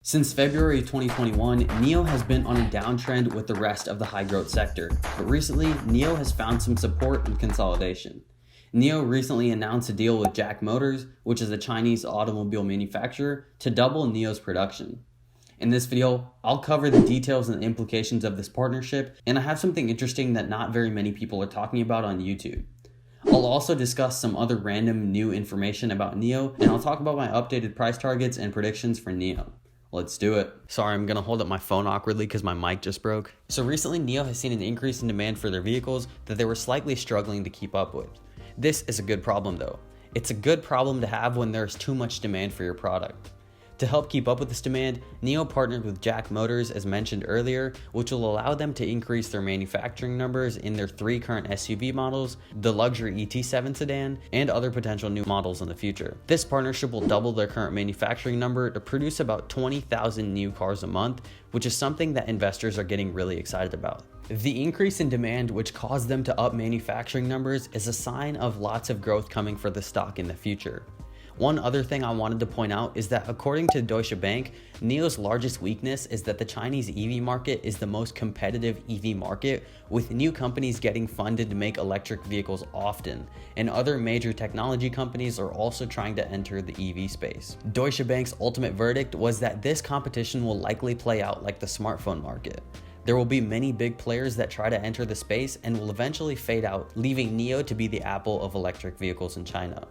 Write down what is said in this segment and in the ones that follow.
Since February 2021, NIO has been on a downtrend with the rest of the high growth sector, but recently NIO has found some support and consolidation. NIO recently announced a deal with JAC Motors, which is a Chinese automobile manufacturer, to double NIO's production. In this video, I'll cover the details and the implications of this partnership, and I have something interesting that not very many people are talking about on YouTube. I'll also discuss some other random new information about NIO, and I'll talk about my updated price targets and predictions for NIO. Let's do it. Sorry, I'm gonna hold up my phone awkwardly because my mic just broke. So recently, NIO has seen an increase in demand for their vehicles that they were slightly struggling to keep up with. This is a good problem though. It's a good problem to have when there's too much demand for your product. To help keep up with this demand, NIO partnered with JAC Motors as mentioned earlier, which will allow them to increase their manufacturing numbers in their 3 current SUV models, the luxury ET7 sedan, and other potential new models in the future. This partnership will double their current manufacturing number to produce about 20,000 new cars a month, which is something that investors are getting really excited about. The increase in demand, which caused them to up manufacturing numbers, is a sign of lots of growth coming for the stock in the future. One other thing I wanted to point out is that according to Deutsche Bank, NIO's largest weakness is that the Chinese EV market is the most competitive EV market, with new companies getting funded to make electric vehicles often, and other major technology companies are also trying to enter the EV space. Deutsche Bank's ultimate verdict was that this competition will likely play out like the smartphone market. There will be many big players that try to enter the space and will eventually fade out, leaving NIO to be the Apple of electric vehicles in China.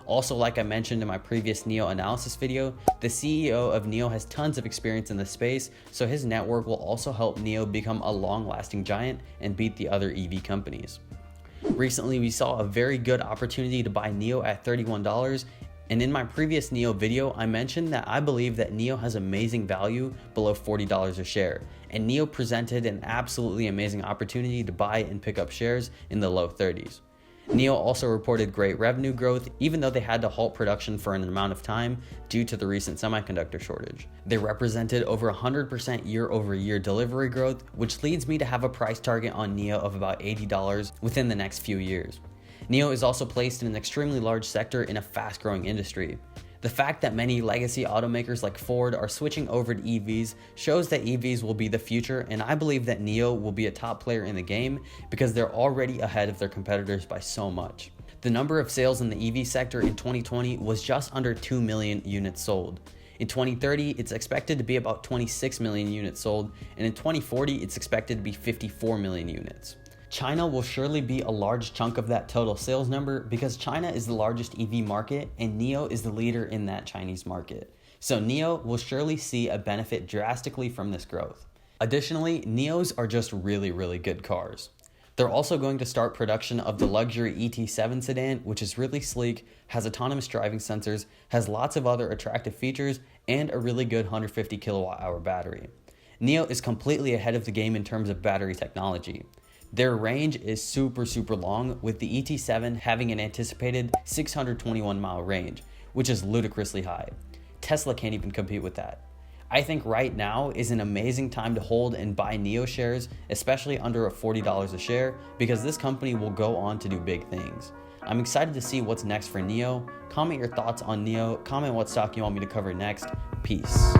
Also, like I mentioned in my previous NIO analysis video, the CEO of NIO has tons of experience in this space, so his network will also help NIO become a long-lasting giant and beat the other EV companies. Recently, we saw a very good opportunity to buy NIO at $31, and in my previous NIO video, I mentioned that I believe that NIO has amazing value below $40 a share, and NIO presented an absolutely amazing opportunity to buy and pick up shares in the low 30s. NIO also reported great revenue growth, even though they had to halt production for an amount of time due to the recent semiconductor shortage. They represented over 100% year-over-year delivery growth, which leads me to have a price target on NIO of about $80 within the next few years. NIO is also placed in an extremely large sector in a fast-growing industry. The fact that many legacy automakers like Ford are switching over to EVs shows that EVs will be the future, and I believe that NIO will be a top player in the game because they're already ahead of their competitors by so much. The number of sales in the EV sector in 2020 was just under 2 million units sold. In 2030, it's expected to be about 26 million units sold, and in 2040, it's expected to be 54 million units. China will surely be a large chunk of that total sales number because China is the largest EV market and NIO is the leader in that Chinese market. So NIO will surely see a benefit drastically from this growth. Additionally, NIOs are just really good cars. They're also going to start production of the luxury ET7 sedan, which is really sleek, has autonomous driving sensors, has lots of other attractive features, and a really good 150 kilowatt hour battery. NIO is completely ahead of the game in terms of battery technology. Their range is super long, with the ET7 having an anticipated 621 mile range, which is ludicrously high. Tesla can't even compete with that. I think right now is an amazing time to hold and buy NIO shares, especially under $40 a share, because this company will go on to do big things. I'm excited to see what's next for NIO. Comment your thoughts on NIO, comment what stock you want me to cover next. Peace.